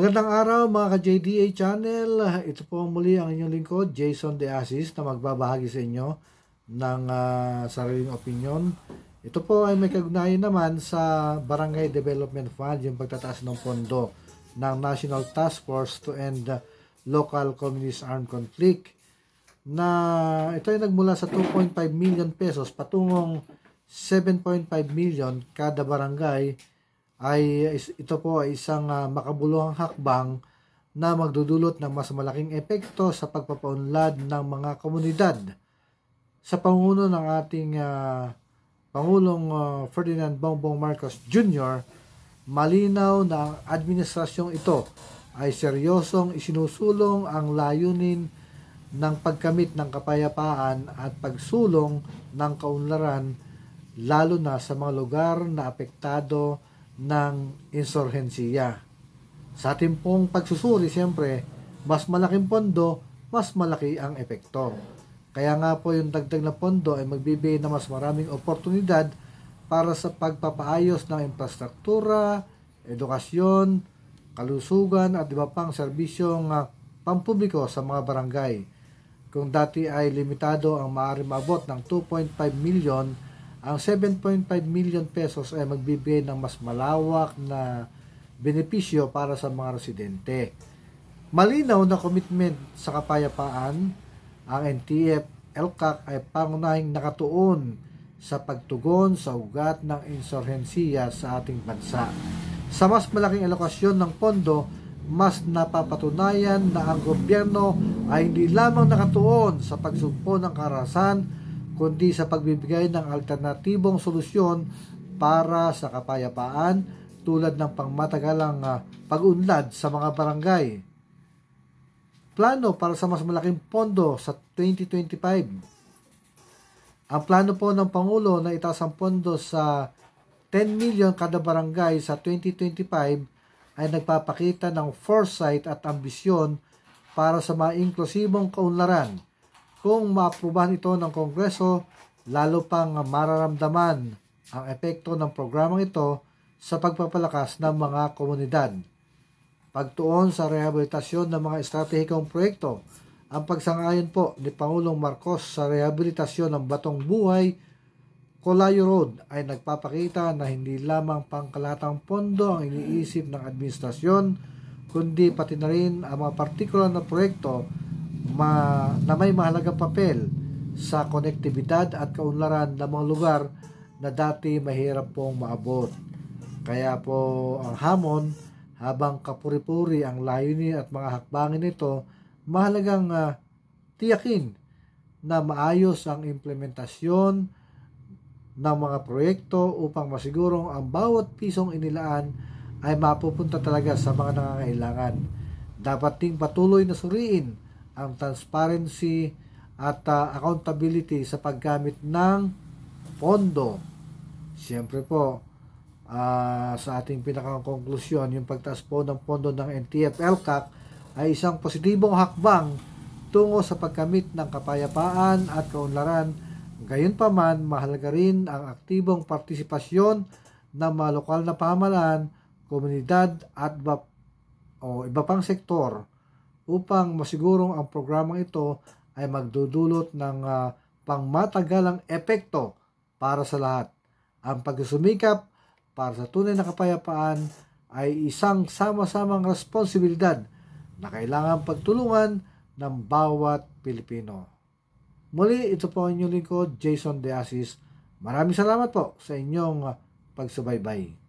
Magandang araw mga ka-JDA channel. Ito po muli ang inyong lingkod, Jason De Asis, na magbabahagi sa inyo ng sariling opinion. Ito po ay may kaugnayan naman sa Barangay Development Fund, yung pagtataas ng pondo ng National Task Force to End Local Communist Armed Conflict, na ito ay nagmula sa 2.5 million pesos patungong 7.5 million kada barangay. Ito po ay isang makabuluhang hakbang na magdudulot ng mas malaking epekto sa pagpapaunlad ng mga komunidad. Sa panguno ng ating Pangulong Ferdinand Bongbong Marcos Jr., malinaw na ang administrasyong ito ay seryosong isinusulong ang layunin ng pagkamit ng kapayapaan at pagsulong ng kaunlaran, lalo na sa mga lugar na apektado ng insurhensiya. Sa ating pong pagsusuri, siyempre, mas malaking pondo, mas malaki ang epekto. Kaya nga po yung dagdag na pondo ay magbibigay na mas maraming oportunidad para sa pagpapaayos ng infrastruktura, edukasyon, kalusugan at iba pang serbisyong pampubliko sa mga barangay. Kung dati ay limitado ang maaari maabot ng 2.5 million, ang 7.5 million pesos ay magbibigay ng mas malawak na benepisyo para sa mga residente. Malinaw na commitment sa kapayapaan, ang NTF-ELCAC ay pangunahing nakatuon sa pagtugon sa ugat ng insurhensiya sa ating bansa. Sa mas malaking alokasyon ng pondo, mas napapatunayan na ang gobyerno ay hindi lamang nakatuon sa pagsugpo ng karahasan, kundi sa pagbibigay ng alternatibong solusyon para sa kapayapaan tulad ng pangmatagalang pag-unlad sa mga barangay. Plano para sa mas malaking pondo sa 2025. Ang plano po ng Pangulo na itaas ang pondo sa 10 million kada barangay sa 2025 ay nagpapakita ng foresight at ambisyon para sa mga inklusibong kaunlaran. Kung maaprubahan ito ng Kongreso, lalo pang mararamdaman ang epekto ng programang ito sa pagpapalakas ng mga komunidad. Pagtuon sa rehabilitasyon ng mga estratehikong proyekto, ang pagsang-ayon po ni Pangulong Marcos sa rehabilitasyon ng Batong Buhay, Colayo Road ay nagpapakita na hindi lamang pangkalatang pondo ang iniisip ng administrasyon, kundi pati na rin ang mga partikular na proyekto na may mahalagang papel sa konektibidad at kaunlaran ng mga lugar na dati mahirap pong maabot. Kaya po ang hamon, habang kapuri-puri ang layunin at mga hakbangin nito, mahalagang tiyakin na maayos ang implementasyon ng mga proyekto upang masigurong ang bawat pisong inilaan ay mapupunta talaga sa mga nangangailangan. Dapat ding patuloy na suriin ang transparency at accountability sa paggamit ng pondo. Siyempre po, sa ating pinakakonklusyon, yung pagtaas po ng pondo ng NTF-ELCAC ay isang positibong hakbang tungo sa pagkamit ng kapayapaan at kaunlaran. Gayunpaman, mahalaga rin ang aktibong partisipasyon ng mga lokal na pamahalaan, komunidad at iba pang sektor upang masigurong ang programang ito ay magdudulot ng pangmatagalang epekto para sa lahat. Ang pagsusumikap para sa tunay na kapayapaan ay isang sama-samang responsibilidad na kailangan pagtulungan ng bawat Pilipino. Muli, ito po ang inyong lingkod, Jason De Asis. Maraming salamat po sa inyong pagsubaybay.